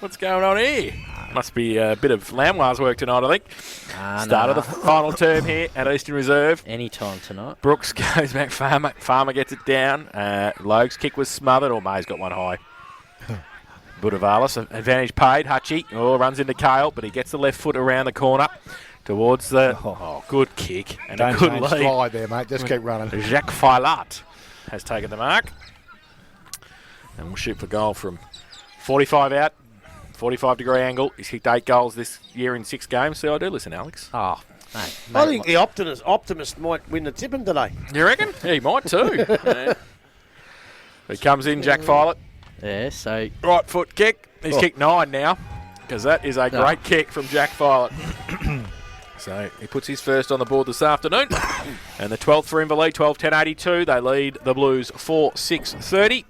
What's going on here? Must be a bit of Lamwar's work tonight, I think. Start of the final term here at Eastern Reserve. Anytime tonight. Brooks goes back. Farmer gets it down. Logue's kick was smothered, or May's got one high. Budavalis, advantage paid. Hutchie runs into Kale, but he gets the left foot around the corner towards the... good kick. And Don't a good change lead. slide there, mate. Just keep running. Jacques Filat has taken the mark. And we'll shoot for goal from 45 out. 45-degree angle. He's kicked 8 goals this year in 6 games. So I do listen, Alex. Oh, mate. I think the optimist might win the tipping today. You reckon? He might too. Yeah. He comes in, Jack Filat. Yeah, so... Right foot kick. He's kicked 9 now, because that is a great kick from Jack Filat. So he puts his first on the board this afternoon. And the 12th for Inverleigh, 12-10-82. They lead the Blues 4-6-30.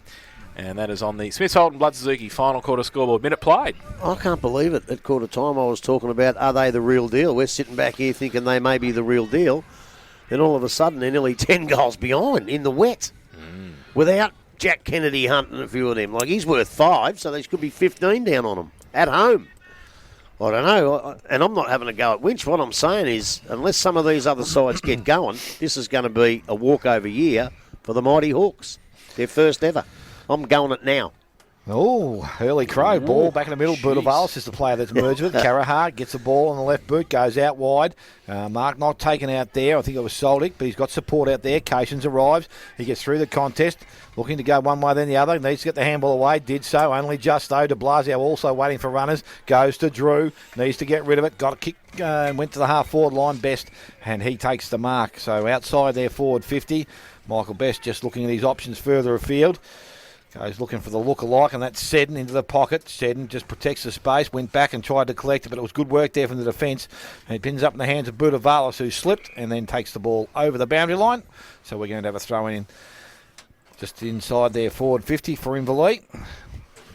And that is on the Smiths Holden Blood Suzuki final quarter scoreboard. Minute played. I can't believe it. At quarter time I was talking about, are they the real deal? We're sitting back here thinking they may be the real deal. Then all of a sudden they're nearly 10 goals behind in the wet. Without Jack Kennedy hunting a few of them. Like, he's worth 5, so they could be 15 down on them at home. I don't know. And I'm not having a go at Winch. What I'm saying is, unless some of these other sides get going, this is going to be a walkover year for the Mighty Hawks. Their first ever. I'm going it now. Oh, early crow. Ball back in the middle. Budavalis is the player that's merged with. Carahar gets the ball on the left boot, goes out wide. Mark not taken out there. I think it was Soldic, but he's got support out there. Cations arrives. He gets through the contest, looking to go one way then the other. Needs to get the handball away. Did so. Only just though. De Blasio also waiting for runners. Goes to Drew. Needs to get rid of it. Got a kick and went to the half-forward line. Best, and he takes the mark. So outside there, forward 50. Michael Best just looking at his options further afield. Goes looking for the look-alike, and that's Seddon into the pocket. Seddon just protects the space, went back and tried to collect it, but it was good work there from the defence. And it pins up in the hands of Budavalis, who slipped and then takes the ball over the boundary line. So we're going to have a throw in just inside there, forward 50 for Inverleigh.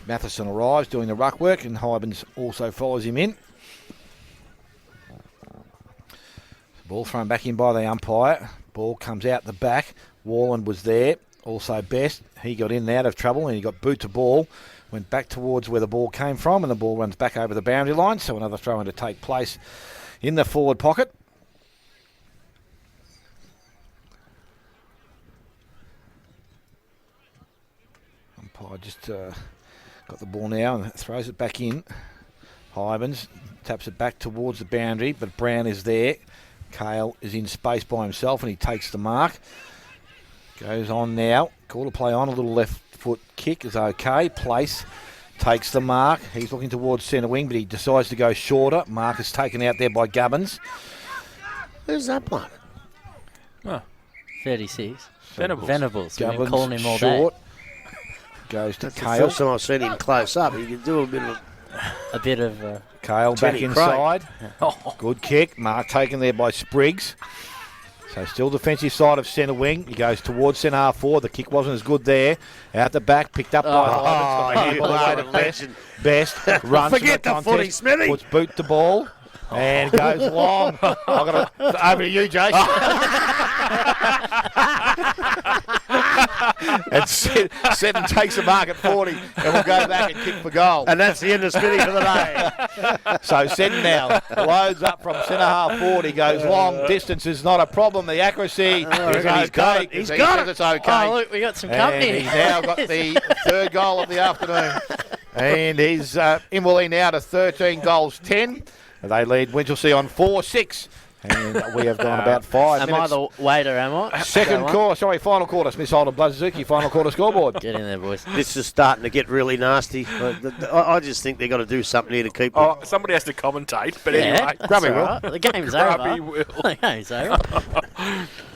Matheson arrives doing the ruck work, and Hybens also follows him in. Ball thrown back in by the umpire. Ball comes out the back. Warland was there. Also Best, he got in and out of trouble and he got boot to ball, went back towards where the ball came from, and the ball runs back over the boundary line, so another throw in to take place in the forward pocket. Umpire just got the ball now and throws it back in. Hybens taps it back towards the boundary, but Brown is there. Cale is in space by himself and he takes the mark. Goes on now. Call to play on. A little left foot kick is okay. Place takes the mark. He's looking towards centre wing, but he decides to go shorter. Mark is taken out there by Gubbins. Who's that one? 36. Venables. We've been calling him all short. day. Goes to That's Cale. the first time I've seen him close up. He can do a bit of... A bit of... Cale back Teddy inside. Good kick. Mark taken there by Spriggs. So still defensive side of centre wing. He goes towards centre half forward. The kick wasn't as good there. Out the back, picked up by Hybens. Got the handball away to Best runs Forget from the footy, contest, Smithy. puts boot to ball and goes long. I've got over to you, Jason. And Seddon takes the mark at 40 and we'll go back and kick for goal. And that's the end of Smithy for the day. So Seddon now loads up from centre half forward. He goes long. Distance is not a problem. The accuracy is okay. He's got it. He's got it. It's okay. Oh, look, we got some company. And he's now got the third goal of the afternoon. And he's Inverleigh now to 13 goals, 10. They lead Winchelsea on 4-6. And we have gone about 5 Am minutes. I the waiter, am I? Final quarter. Smiths Holden Blood Suzuki, final quarter scoreboard. Get in there, boys. This is starting to get really nasty. I just think they've got to do something here to keep them. Oh, somebody has to commentate, but anyway. Grubby will. Right. The game's Grubby over. will. The game's over.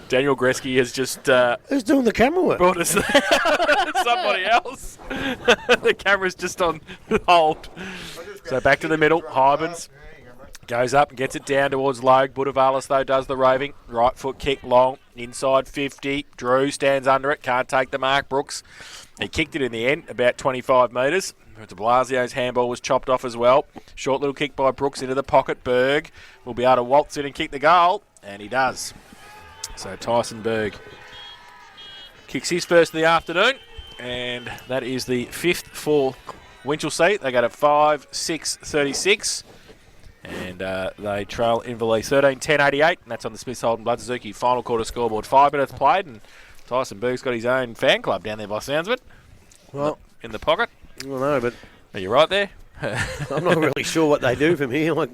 Daniel Gretzky has just Who's doing the camera work? brought us somebody else. The camera's just on hold. So back to the middle. Hybens goes up and gets it down towards Logue. Budavalis, though, does the roving. Right foot kick long. Inside 50. Drew stands under it. Can't take the mark. Brooks, he kicked it in the end, about 25 metres. De Blasio's handball was chopped off as well. Short little kick by Brooks into the pocket. Berg will be able to waltz in and kick the goal. And he does. So Tyson Berg kicks his first of the afternoon. And that is the 5th for Winchelsea. They go to 5-6-36. And they trail Inverleigh 13-10-88. And that's on the Smiths Holden Blood Suzuki final quarter scoreboard. 5 minutes played. And Tyson Berg's got his own fan club down there by sounds of it. Well, in the pocket. I don't know, but Are you right there? I'm not really sure what they do from here. Like,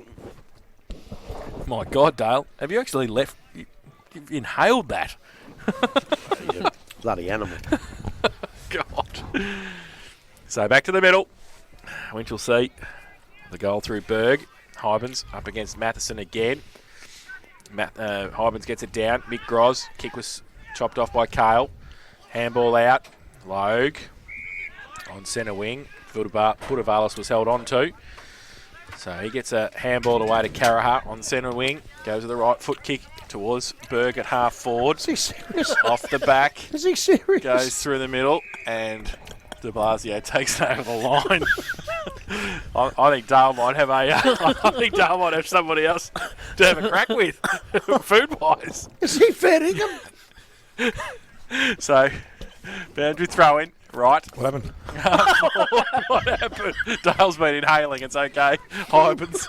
My God, Dale. Have you actually left? You've inhaled that. he's a bloody animal. God. So back to the middle. Winchelsea. The goal through Berg. Hybens up against Matheson again. Hybens gets it down. Mick Groz. Kick was chopped off by Cale. Handball out. Logue on centre wing. Putavalis was held on to. So he gets a handball away to Carahart on centre wing. Goes with the right foot kick towards Berg at half forward. Is he serious? Off the back. Is he serious? Goes through the middle and de Blasio takes it over the line. I think Dale might have somebody else to have a crack with, food-wise. Is he fetting him? So, boundary throw-in, right. What happened? What happened? Dale's been inhaling, it's okay. Hybens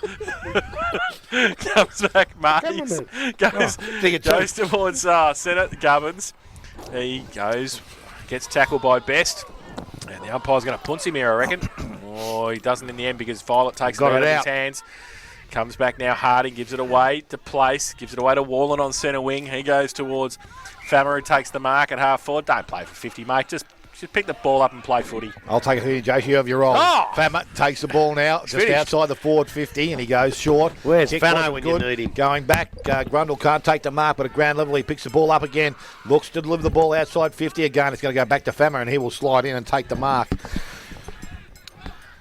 comes back, Marties. Goes towards centre, Gubbins. He goes, gets tackled by Best. And the umpire's going to punch him here, I reckon. Oh, he doesn't in the end because Violet takes it out of his hands. Comes back now, Harding gives it away to Place. Gives it away to Wallen on centre wing. He goes towards Fammer, who takes the mark at half forward. Don't play for 50, mate. Just pick the ball up and play footy. I'll take it for you, Josie. You have your role. Oh! Fammer takes the ball now just finished. outside the forward 50 and he goes short. Where's Kick Fano wasn't when you need him? Going back, Grundle can't take the mark, but at ground level he picks the ball up again. Looks to deliver the ball outside 50 again. It's going to go back to Fammer and he will slide in and take the mark.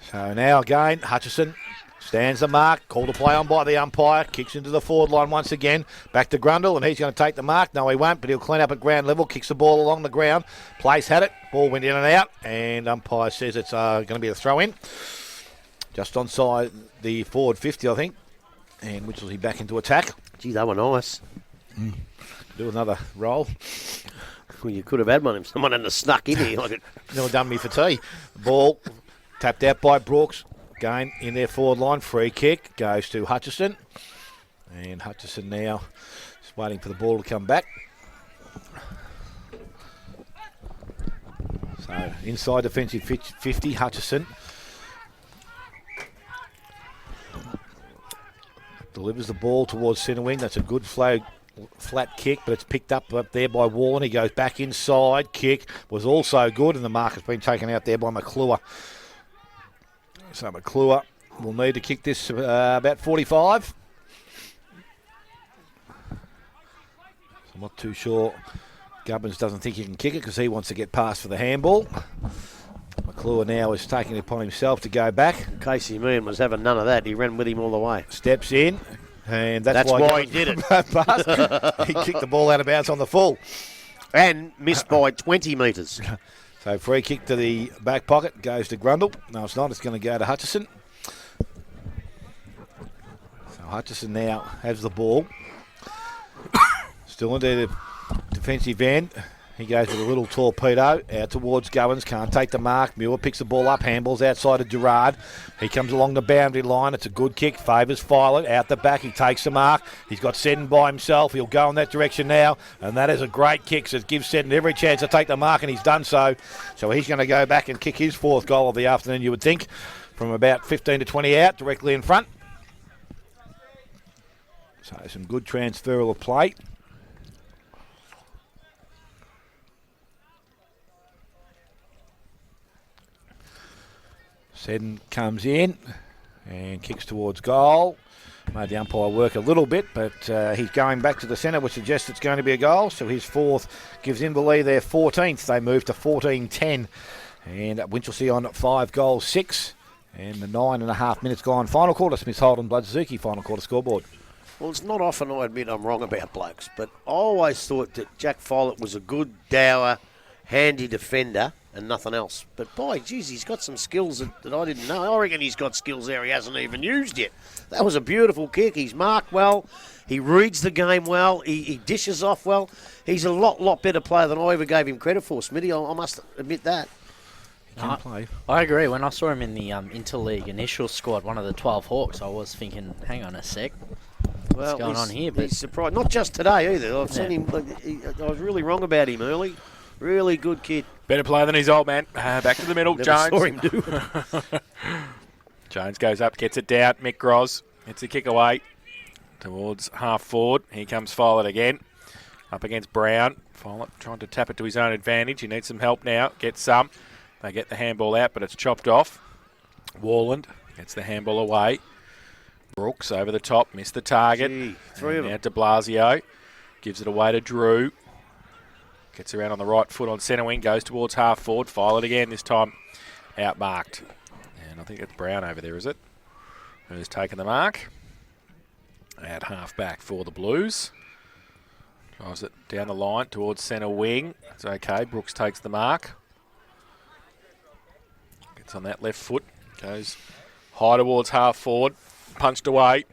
So now again, Hutchison stands the mark, called a play on by the umpire, kicks into the forward line once again, back to Grundle, and he's going to take the mark. No, he won't, but he'll clean up at ground level, kicks the ball along the ground. Place had it, ball went in and out, and umpire says it's going to be a throw-in. Just onside the forward 50, I think, and Winchelsea back into attack. Gee, they were nice. Do another roll. Well, you could have had one if someone hadn't snuck in here. Like it. Never done me for tea. Ball tapped out by Brooks. Again, in their forward line, free kick goes to Hutchison. And Hutchison now just waiting for the ball to come back. So, inside defensive 50, Hutchison. Delivers the ball towards centre wing. That's a good flat kick, but it's picked up there by Wallen. He goes back inside. Kick was also good, and the mark has been taken out there by McClure. So McClure will need to kick this about 45. I'm not too sure. Gubbins doesn't think he can kick it because he wants to get past for the handball. McClure now is taking it upon himself to go back. Casey Meehan was having none of that. He ran with him all the way. Steps in, and that's why he did it. Past. He kicked the ball out of bounds on the full. And missed by 20 metres. So free kick to the back pocket, goes to Grundle. No, it's not. It's going to go to Hutchison. So Hutchison now has the ball. Still into the defensive end. He goes with a little torpedo out towards Goins. Can't take the mark. Muir picks the ball up. Handballs outside of Gerard. He comes along the boundary line. It's a good kick. Favours Filet. Out the back. He takes the mark. He's got Seddon by himself. He'll go in that direction now. And that is a great kick. So it gives Seddon every chance to take the mark, and he's done so. So he's going to go back and kick his fourth goal of the afternoon, you would think, from about 15 to 20 out, directly in front. So some good transferal of play. Seddon comes in and kicks towards goal. Made the umpire work a little bit, but he's going back to the centre, which suggests it's going to be a goal. So his fourth gives Inverleigh their 14th. They move to 14-10. And Winchelsea on 5 goals, 6. And the 9.5 minutes gone. Final quarter, Smiths Holden Blood Suzuki, final quarter scoreboard. Well, it's not often I admit I'm wrong about blokes, but I always thought that Jack Follett was a good, dour, handy defender and nothing else. But, boy, geez, he's got some skills that I didn't know. I reckon he's got skills there he hasn't even used yet. That was a beautiful kick. He's marked well. He reads the game well. He dishes off well. He's a lot better player than I ever gave him credit for, Smitty. I must admit that. can play. I agree. When I saw him in the interleague initial squad, one of the 12 Hawks, I was thinking, hang on a sec. What's going on here? But He's surprised. Not just today either. I've seen him. I was really wrong about him early. Really good kid. Better player than his old man. Back to the middle. Never Jones. saw him do it. Jones goes up, gets it down. Mick Gros gets a kick away towards half forward. Here comes Follett again. Up against Brown. Follett trying to tap it to his own advantage. He needs some help now. Gets some. They get the handball out, but it's chopped off. Warland gets the handball away. Brooks over the top, missed the target. Gee, three of them. Now de Blasio gives it away to Drew. Gets around on the right foot on centre wing, goes towards half forward. Follett again, this time outmarked. And I think it's Brown over there, is it? Who's taken the mark? At half back for the Blues. Drives it down the line towards centre wing. It's okay. Brooks takes the mark. Gets on that left foot. Goes high towards half forward. Punched away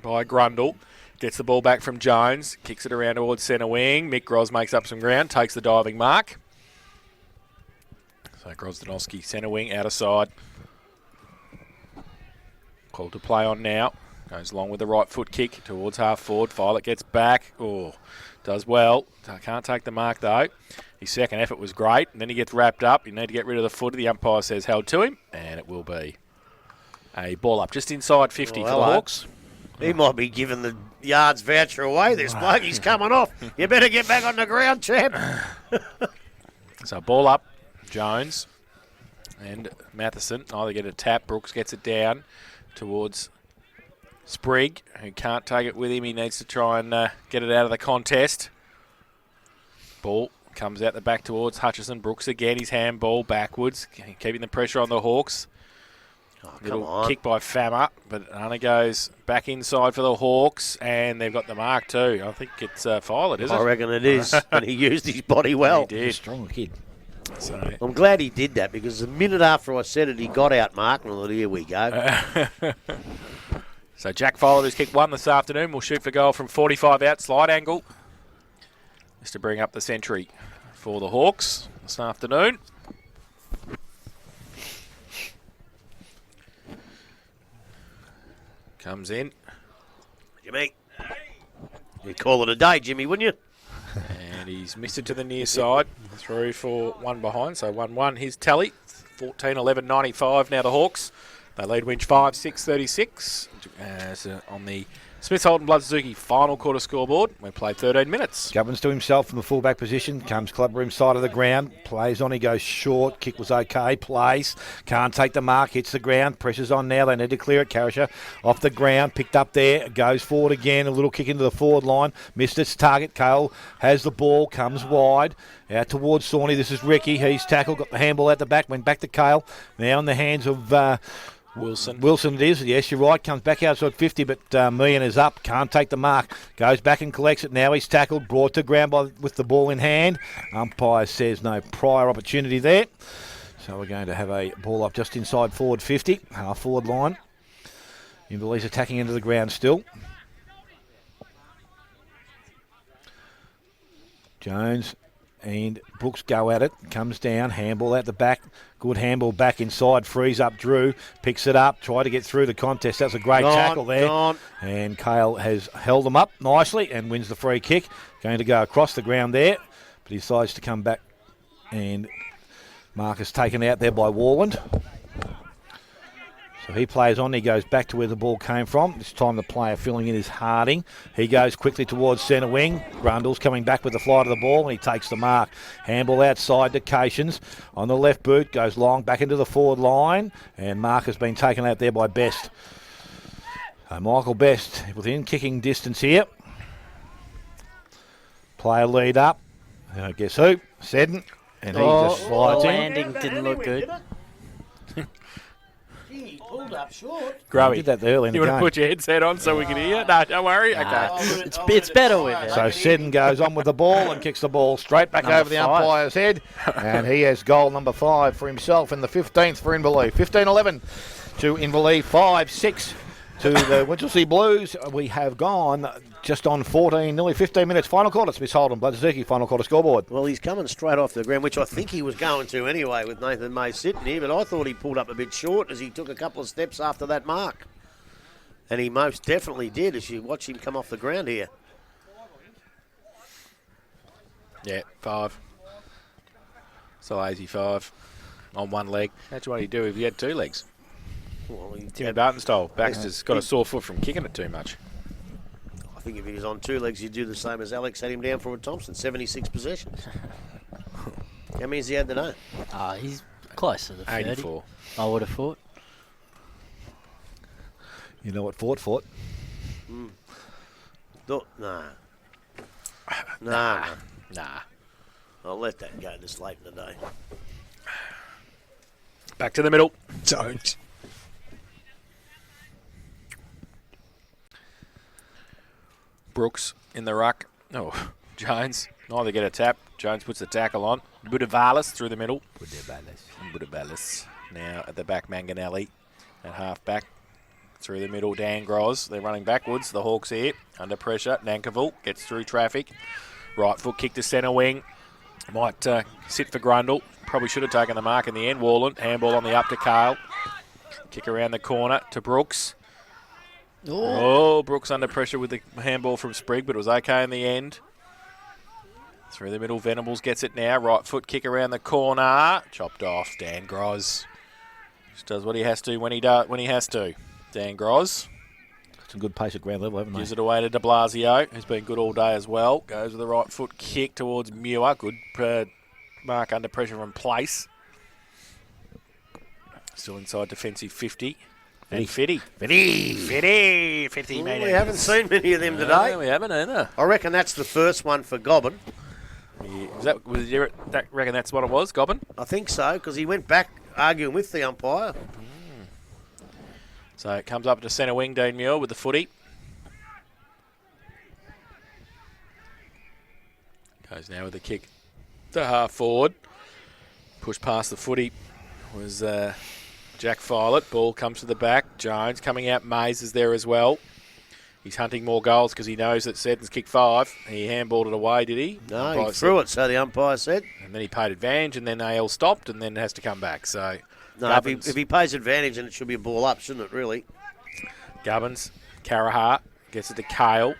by Grundle. Gets the ball back from Jones. Kicks it around towards centre wing. Mick Gros makes up some ground. Takes the diving mark. So Grosdanowski, centre wing, out of side. Called to play on now. Goes along with the right foot kick towards half forward. Follett gets back. Oh, does well. Can't take the mark though. His second effort was great. And then he gets wrapped up. You need to get rid of the footer. The umpire says held to him. And it will be a ball up just inside 50 for the Hawks. He might be giving the yards voucher away, this bloke. He's coming off. You better get back on the ground, champ. So ball up. Jones and Matheson either get a tap. Brooks gets it down towards Sprigg, who can't take it with him. He needs to try and get it out of the contest. Ball comes out the back towards Hutchison. Brooks again, his handball backwards, keeping the pressure on the Hawks. Little kick by Fammer, but Anna goes back inside for the Hawks, and they've got the mark too. I think it's Follett, is it? I reckon it is, and he used his body well. He did. Strong kid. So. I'm glad he did that, because the minute after I said it, he got out marked, and I thought, here we go. So Jack Follett, who's kicked one this afternoon, will shoot for goal from 45 out, slide angle, just to bring up the century for the Hawks this afternoon. Comes in. Jimmy. You'd call it a day, Jimmy, wouldn't you? And he's missed it to the near side. Through for one behind, so 1-1 his tally. 14-11-95 now the Hawks. They lead Winch 5-6-36 on the Smith Holden Blood Suzuki final quarter scoreboard. We played 13 minutes. Governs to himself from the fullback position. Comes Clubroom side of the ground. Plays on. He goes short. Kick was okay. Plays. Can't take the mark. Hits the ground. Pressure's on now. They need to clear it. Carrisher off the ground. Picked up there. Goes forward again. A little kick into the forward line. Missed its target. Cale has the ball. Comes wide. Out towards Sawney. This is Ricky. He's tackled. Got the handball out the back. Went back to Cale. Now in the hands of... Wilson it is, yes, you're right. Comes back outside 50, but Meehan is up. Can't take the mark. Goes back and collects it now. He's tackled, brought to ground with the ball in hand. Umpire says no prior opportunity there. So we're going to have a ball up just inside forward 50, half forward line. Inverleigh's attacking into the ground still. Jones and Brooks go at it. Comes down. Handball out the back. Good handball back inside. Frees up Drew. Picks it up. Try to get through the contest. That's a great tackle there. And Cale has held them up nicely and wins the free kick. Going to go across the ground there. But he decides to come back. And Marcus taken out there by Warland. So he plays on. He goes back to where the ball came from. This time the player filling in is Harding. He goes quickly towards centre wing. Grundle's coming back with the flight of the ball, and he takes the mark. Handball outside to Cations. On the left boot, goes long back into the forward line. And Mark has been taken out there by Best. So Michael Best within kicking distance here. Player lead up. Guess who? Seddon. And he just slides the in. landing didn't look good. He pulled up short. Grubby, Did that early in the you want game. to put your headset on so we can hear? No, don't worry. Okay. It's better with it. So Seddon goes on with the ball and kicks the ball straight back Number over the 5. umpire's head. And he has goal number 5 for himself in the 15th for Inverleigh. 15-11 to Inverleigh. 5-6 to to the Winchelsea Blues. We have gone just on 14, nearly 15 minutes. Final quarter. It's Miss Holden, Bladzerski, final quarter scoreboard. Well, he's coming straight off the ground, which I think he was going to anyway with Nathan May sitting here, but I thought he pulled up a bit short as he took a couple of steps after that mark. And he most definitely did as you watch him come off the ground here. Yeah, 5. So lazy 5 on one leg. How do you do if you had 2 legs? Well, Timmy Barton style. Baxter's got a sore foot from kicking it too much. I think if he was on 2 legs, he'd do the same as Alex had him down for with Thompson, 76 possessions. How many has he had today? He's close to the 30. 84. I would have thought. You know what fought? Nah. Nah. I'll let that go this late in the day. Back to the middle. Don't. Brooks in the ruck. Oh, Jones. Neither get a tap. Jones puts the tackle on. Budavalis through the middle. Budavalis. Now at the back, Manganelli. At half back. Through the middle, Dan Groz. They're running backwards. The Hawks here. Under pressure. Nankerville gets through traffic. Right foot kick to centre wing. Might sit for Grundle. Probably should have taken the mark in the end. Warland. Handball on the up to Kale. Kick around the corner to Brooks. Oh, Brooks under pressure with the handball from Sprigg, but it was okay in the end. Through the middle, Venables gets it now. Right foot kick around the corner. Chopped off. Dan Groz. Just does what he has to when he has to. Dan Groz. Some good pace at ground level, haven't they? Gives it away to de Blasio, who's been good all day as well. Goes with the right foot kick towards Muir. Good mark under pressure from Place. Still inside defensive 50. And Fitty. 50 Well, metres. we haven't seen many of them today. No, we haven't either. I reckon that's the first one for Gobbin. Reckon that's what it was, Gobbin? I think so, because he went back arguing with the umpire. So it comes up to centre wing, Dean Muir with the footy. Goes now with the kick to half forward. Push past the footy was Jack Filet. Ball comes to the back. Jones coming out. Mays is there as well. He's hunting more goals because he knows that Seddon's kicked 5. He handballed it away, did he? No, he threw it, so the umpire said. And then he paid advantage, and then AL stopped, and then has to come back. So No, if he pays advantage, then it should be a ball up, shouldn't it, really? Gubbins, Carahart gets it to Kale.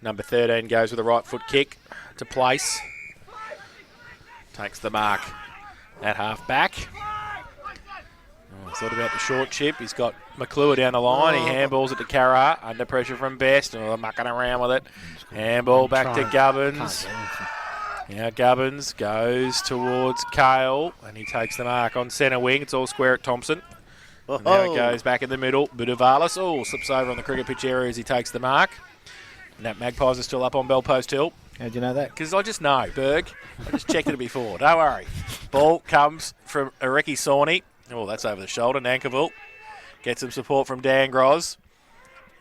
Number 13 goes with a right foot kick to Place. Takes the mark at half back. Thought about the short chip. He's got McClure down the line. He handballs it to Carahart. Under pressure from Best. Mucking around with it. Handball back to Gubbins. Now Gubbins goes towards Kale, and he takes the mark on centre wing. It's all square at Thompson. And now it goes back in the middle. Budavalis, slips over on the cricket pitch area as he takes the mark. And that Magpies are still up on Bell Post Hill. How'd you know that? Because I just know, Berg. I just checked it before. Don't worry. Ball comes from Areki Sawney. Oh, that's over the shoulder. Nankerville gets some support from Dan Groz.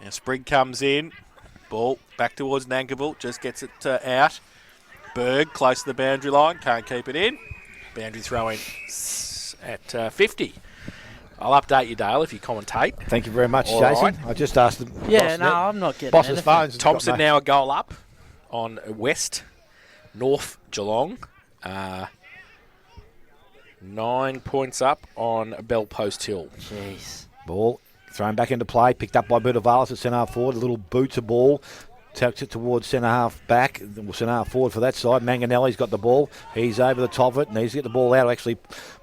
Now Sprigg comes in. Ball back towards Nankerville. Just gets it out. Berg close to the boundary line. Can't keep it in. Boundary throwing at 50. I'll update you, Dale, if you commentate. Thank you very much, All Jason. right. I just asked the I'm not getting boss's anything. phones. Thompson now a goal up on West, North Geelong. 9 points up on Bell Post Hill. Jeez. Ball thrown back into play, picked up by Budavalis at centre half forward. A little boots of ball. Takes it towards centre half back, centre half forward for that side. Manganelli's got the ball. He's over the top of it, and he's get the ball out to actually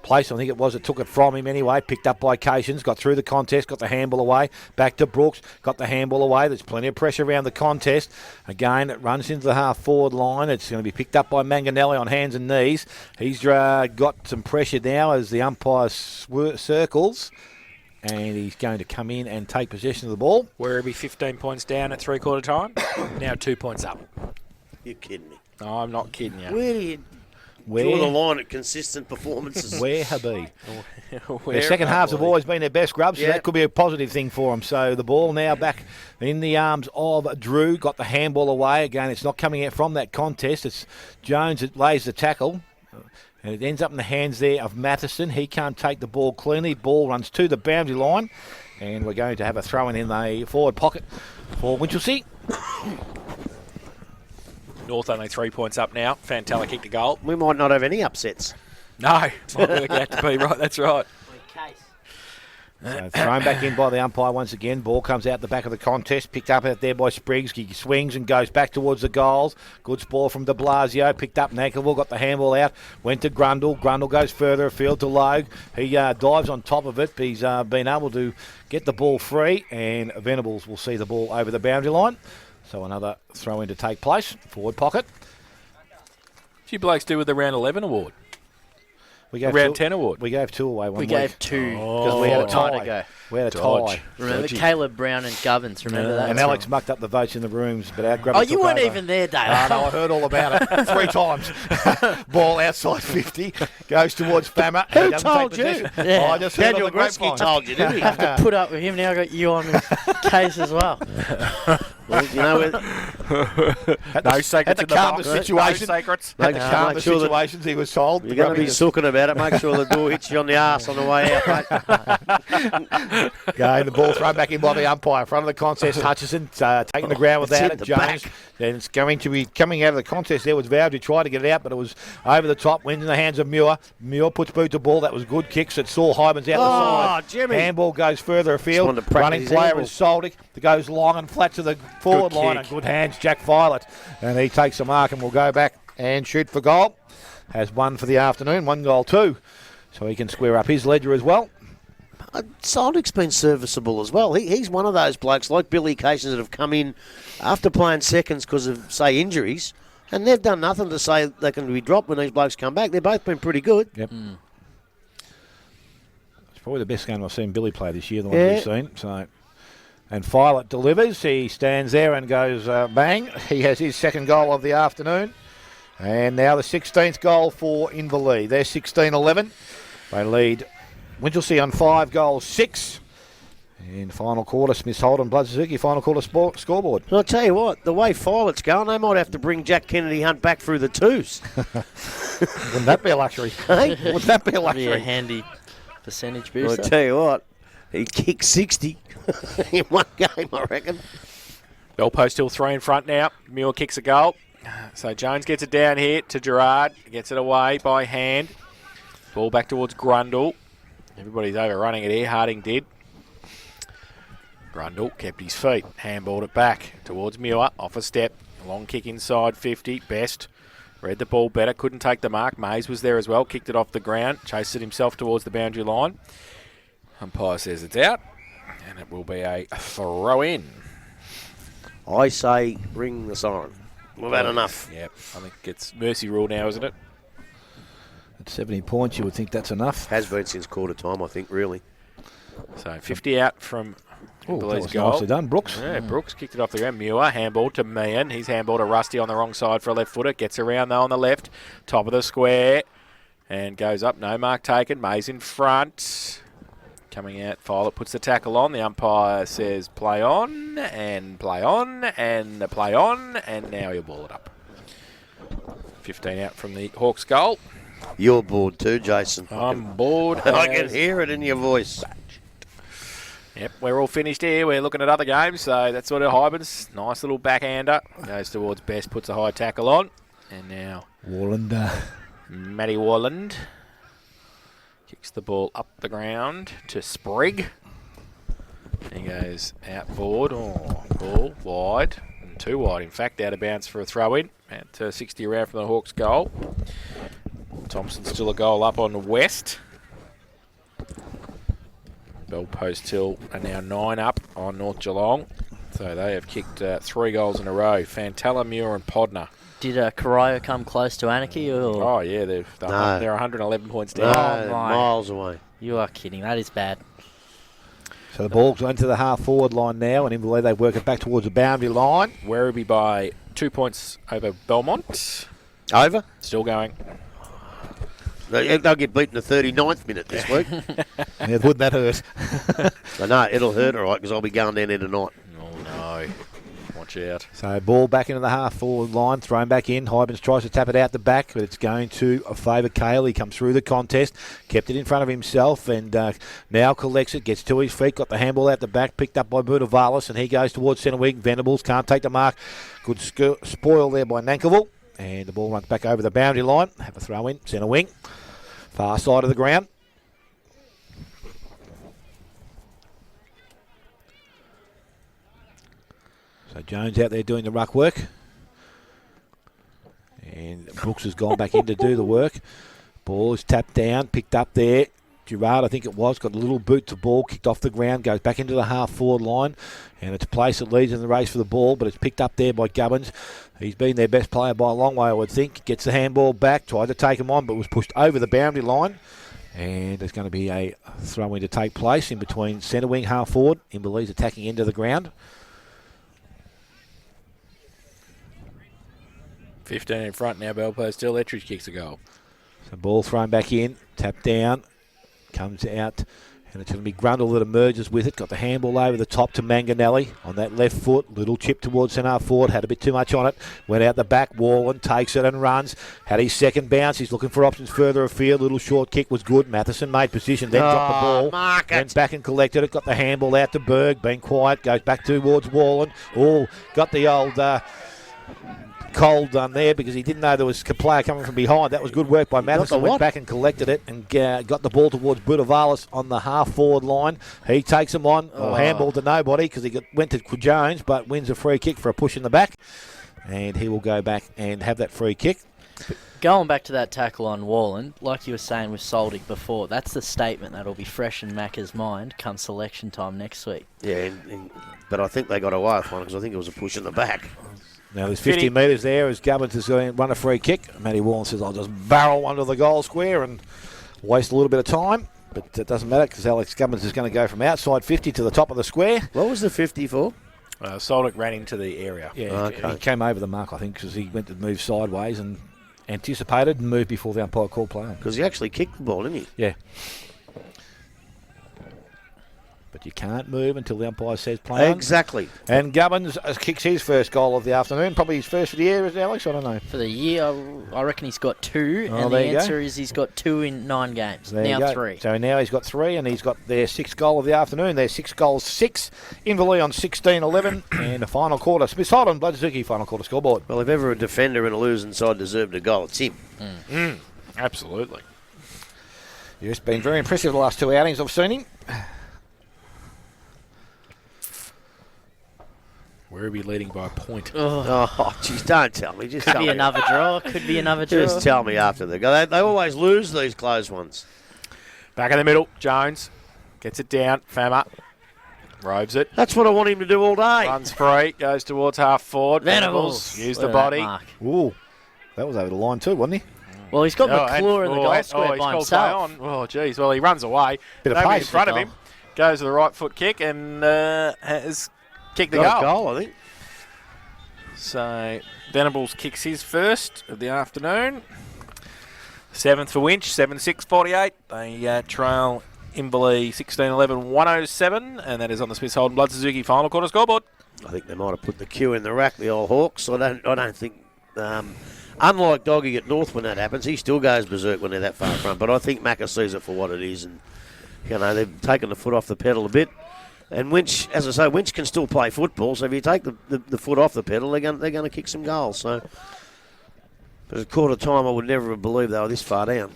place. I think it was that took it from him anyway. Picked up by Cations, got through the contest, got the handball away. Back to Brooks, got the handball away. There's plenty of pressure around the contest. Again, it runs into the half forward line. It's going to be picked up by Manganelli on hands and knees. He's got some pressure now as the umpire circles. And he's going to come in and take possession of the ball. Werribee 15 points down at three-quarter time. Now 2 points up. You're kidding me. No, I'm not kidding you. Where do you draw the line at consistent performances? Where have he? Where Their second halves have we? always been their best grubs, so Yeah. that could be a positive thing for them. So the ball now back in the arms of Drew. Got the handball away. Again, it's not coming out from that contest. It's Jones that lays the tackle. And it ends up in the hands there of Matheson. He can't take the ball cleanly. Ball runs to the boundary line. And we're going to have a throw-in in the forward pocket for Winchelsea. North only 3 points up now. Fantella kicked a goal. We might not have any upsets. No, it's not working out to be right. That's right. Thrown back in by the umpire once again. Ball comes out the back of the contest. Picked up out there by Spriggs. He swings and goes back towards the goals. Good ball from de Blasio. Picked up Nankerville. Got the handball out. Went to Grundle. Grundle goes further afield to Logue. He dives on top of it. But he's been able to get the ball free. And Venables will see the ball over the boundary line. So another throw in to take place. Forward pocket. What you blokes do with the round 11 award? We gave round 10 award. We gave 2 away one We week. gave 2 because we had a tie. ago. We had a Dodge. tie. Remember Dodgy. Caleb Brown and Govins? Remember that? And Alex mucked up the votes in the rooms, but our grubber Oh, you took weren't over. even there, Dave. No, I heard all about it 3 times. Ball outside 50, goes towards Fama. Who He doesn't told take you? position. Yeah. Oh, I just heard Daniel on the Gretzky grapevine. told you, didn't he? have to put up with him now. I got you on his case as well. Well, you know, No secrets At the in the calm box. the situation. No secrets. At the calm make the sure that situations, he was told. you're going to be sooking about it. Make sure the door hits you on the arse on the way out, mate. Going, the ball thrown back in by the umpire. Front of the contest, Hutchison taking the ground without hit it. the Jones. back. Then it's going to be coming out of the contest. There was Vowd who tried to get it out, but it was over the top. Went in the hands of Muir. Muir puts boot to ball. That was good kicks. It saw Hybens out the side. Jimmy. Handball goes further afield. wanted to practice Running his player handball. is Soldic. It goes long and flat to the forward Good line. kick. And good hands, Jack Violet. And he takes the mark and will go back and shoot for goal. Has 1 for the afternoon, 1 goal 2. So he can square up his ledger as well. Soldic's been serviceable as well. He's one of those blokes like Billy Cations that have come in after playing seconds because of, say, injuries, and they've done nothing to say they can be dropped when these blokes come back. They've both been pretty good. Yep. It's probably the best game I've seen Billy play this year, the one Yeah. we've seen. So, and Violet delivers. He stands there and goes bang. He has his 2nd goal of the afternoon. And now the 16th goal for Inverleigh. They're 16-11. They lead Winchelsea on 5 goals, 6. In final quarter, Smith Holden, Blood Suzuki, final quarter scoreboard. And I'll tell you what, the way Violet's going, they might have to bring Jack Kennedy Hunt back through the 2s. Wouldn't that be a luxury? Hey? Wouldn't that be a Be a luxury? handy percentage I'll booster. tell you what, he kicked 60 in one game, I reckon. Bell post still 3 in front now. Muir kicks a goal. So Jones gets it down here to Gerard. Gets it away by hand. Ball back towards Grundle. Everybody's overrunning it here. Harding did. Grundle kept his feet. Handballed it back towards Muir. Off a step. Long kick inside 50. Best. Read the ball better. Couldn't take the mark. Mays was there as well. Kicked it off the ground. Chased it himself towards the boundary line. Umpire says it's out. And it will be a throw in. I say ring the siren. We've had enough. Yep. I think it's mercy rule now, isn't it? At 70 points, you would think that's enough. Has been since quarter time, I think, really. So 50 out from Oh, that Inverleigh's was goal. nicely done, Brooks. Yeah, Brooks kicked it off the ground. Muir, handball to Meehan. He's handball to Rusty on the wrong side for a left footer. Gets around though on the left. Top of the square. And goes up. No mark taken. Mays in front. Coming out. Violet puts the tackle on. The umpire says play on and play on and play on. And now he'll ball it up. 15 out from the Hawks goal. You're bored too, Jason. I'm bored. I can hear it in your voice. Yep, we're all finished here. We're looking at other games, so that's sort of Hybens. Nice little backhander. Goes towards Best, puts a high tackle on. And now Warlander. Matty Warland kicks the ball up the ground to Sprigg. He goes outboard. Oh, ball wide. And too wide, in fact, out of bounds for a throw-in. At 60 around from the Hawks' goal. Thompson still a goal up on West. Bell Post Hill are now 9 up on North Geelong. So they have kicked 3 goals in a row. Fantella, Muir and Podner. Did Carrillo come close to Anarchy? Or? Oh, yeah, they're No. 111 points No, down. Oh, my. miles away. You are kidding. That is bad. So the ball's going to the half-forward line now, and Inverleigh, they work it back towards the boundary line. Werribee by 2 points over Belmont. Over? Still going. They'll get beaten the 39th minute this week. Yeah, wouldn't that hurt? I know, it'll hurt all right because I'll be going down there tonight. Oh, no. Watch out. So ball back into the half-forward line, thrown back in. Hybens tries to tap it out the back, but it's going to favour Cale. He comes through the contest, kept it in front of himself, and now collects it, gets to his feet, got the handball out the back, picked up by Budavalis, and he goes towards centre wing. Venables can't take the mark. Good spoil there by Nankerville, and the ball runs back over the boundary line. Have a throw in, centre wing, far side of the ground. So Jones out there doing the ruck work. And Brooks has gone back in to do the work. Ball is tapped down, picked up there. Gerard, I think it was, got a little boot to ball, kicked off the ground, goes back into the half-forward line. And it's a place that leads in the race for the ball, but it's picked up there by Gubbins. He's been their best player by a long way, I would think. Gets the handball back, tried to take him on, but was pushed over the boundary line. And there's going to be a throw-in to take place in between centre wing, half-forward. Inverleigh's attacking into the ground. 15 in front now, Belpo still. Ettridge kicks a goal. So ball thrown back in, tapped down, comes out, and it's going to be Grundle that emerges with it. Got the handball over the top to Manganelli on that left foot. Little chip towards centre forward, had a bit too much on it. Went out the back, Wallen takes it and runs. Had his second bounce, he's looking for options further afield. Little short kick was good. Matheson made position, then dropped the ball. Went back and collected it, got the handball out to Berg, being quiet, goes back towards Wallen. Oh, got the old... cold done there because he didn't know there was a player coming from behind. That was good work by Matheson. Went back and collected it and got the ball towards Budavalis on the half-forward line. He takes him on. Handball to nobody because he went to Jones, but wins a free kick for a push in the back. And he will go back and have that free kick. Going back to that tackle on Wallen, like you were saying with Soldic before, that's the statement that'll be fresh in Macca's mind come selection time next week. Yeah, but I think they got away with one because I think it was a push in the back. Now there's 50 metres there as Gubbins is going to run a free kick. Matty Wallen says, I'll just barrel under the goal square and waste a little bit of time. But it doesn't matter because Alex Gubbins is going to go from outside 50 to the top of the square. What was the 50 for? Soldic ran into the area. Yeah, okay. He came over the mark, I think, because he went to move sideways and anticipated and moved before the umpire called play on. Because he actually kicked the ball, didn't he? Yeah. But you can't move until the umpire says play on. Exactly. And Gubbins kicks his first goal of the afternoon. Probably his first for the year, is it, Alex? I don't know. For the year, I reckon he's got 2, and the answer is he's got 2 in 9 games. Now 3. So now he's got 3, and he's got their 6th goal of the afternoon. Their 6 goals, 6. Inverleigh on 16-11, and the final quarter. Smith Holden, Bloodzuki, final quarter scoreboard. Well, if ever a defender in a losing side deserved a goal, it's him. Absolutely. Yes, been very impressive the last 2 outings I've seen him. Where are we leading by a point? Oh, jeez, don't tell me. Just Could tell be me. another draw. Could be another draw. Just tell me after the go. They always lose these close ones. Back in the middle, Jones gets it down. Fama robes it. That's what I want him to do all day. Runs free, goes towards half forward. Venables. Use Look the at that body. mark. Ooh, that was over the line too, wasn't he? Well, he's got McClure in the goal square he's by called play himself. on. Oh, geez. Well, he runs away. Bit of Nobody in pace. front of him. Goes to the right foot kick and has kicked the Got a goal. goal, I think. So Venables kicks his first of the afternoon. 7th for Winch, 7-6-48. They trail Inverleigh 16-11, 107, and that is on the Smith Holden Blood Suzuki final quarter scoreboard. I think they might have put the cue in the rack, the old Hawks. I don't think. Unlike Doggy at North when that happens, he still goes berserk when they're that far front. But I think Macca sees it for what it is, and they've taken the foot off the pedal a bit. And Winch, as I say, Winch can still play football. So if you take the foot off the pedal, they're going to kick some goals. So, but at quarter time, I would never have believed they were this far down.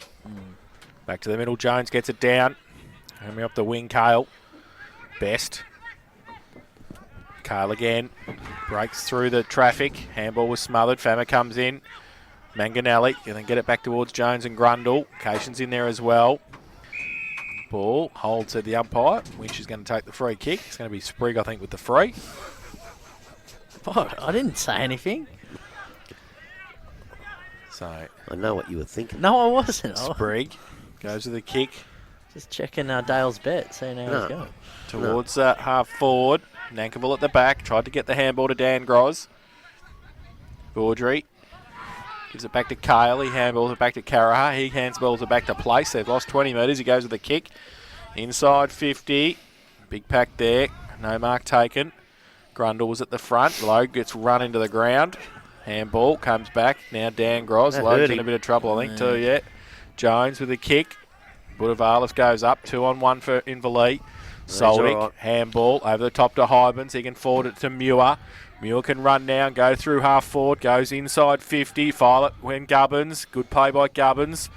Back to the middle, Jones gets it down. Coming up the wing, Cale. Best. Cale again. Breaks through the traffic. Handball was smothered. Fama comes in. Manganelli. And then get it back towards Jones and Grundle. Cation's in there as well. Ball holds at the umpire. Winch is going to take the free kick. It's going to be Sprigg, I think, with the free. What? I didn't say anything. So I know what you were thinking. No, I wasn't. Sprigg goes with the kick Just checking Dale's bet, seeing how he's going. towards half forward. Nankerville at the back. Tried to get the handball to Dan Groz. Baudry gives it back to Cale. He handballs it back to Caraha. He handballs it back to Place. They've lost 20 metres. He goes with the kick. Inside 50. Big pack there. No mark taken. Grundle was at the front. Logue gets run into the ground. Handball comes back. Now Dan Gross. That Logue's hurt in a him. bit of trouble, I think, too, yeah. Jones with a kick. Budavalis goes up. 2-on-1 for Inverleigh. Soldic, all right. handball over the top to Hybens. He can forward it to Muir. Muir can run down, go through half forward, goes inside 50. File it when Gubbins. Good play by Gubbins.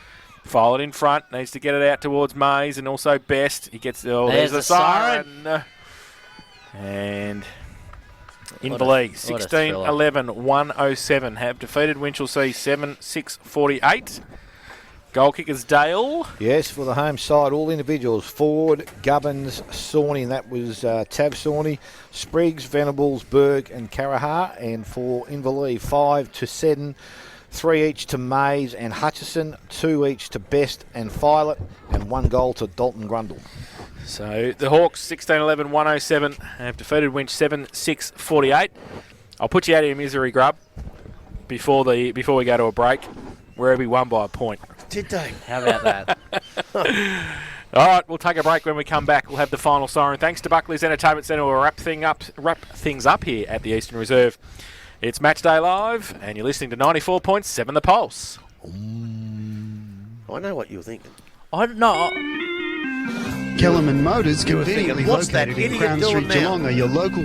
File it in front. Needs to get it out towards Mays and also Best. He gets there's the siren. And Inverleigh, what a 16-11-107 have defeated Winchelsea 7-6-48. Goal kickers Dale. Yes, for the home side, all individuals. Ford, Gubbins, Sawney, and that was Tav Sawney, Spriggs, Venables, Berg, and Carahar. And for Inverleigh, 5 to 7, 3 each to Mays and Hutchison, 2 each to Best and Filet, and 1 goal to Dalton Grundle. So the Hawks 16-11-107 have defeated Winch 7-6-48. I'll put you out of your misery, Grub, before we go to a break. Werribee won by a point. Did they? How about that? All right, we'll take a break. When we come back, we'll have the final siren. Thanks to Buckley's Entertainment Centre, we'll wrap things up here at the Eastern Reserve. It's Matchday Live, and you're listening to 94.7 The Pulse. I know what you're thinking. I don't know. Kellerman Motors, You were thinking, conveniently what's that located in idiot Crown doing Street, now? Geelong, are your local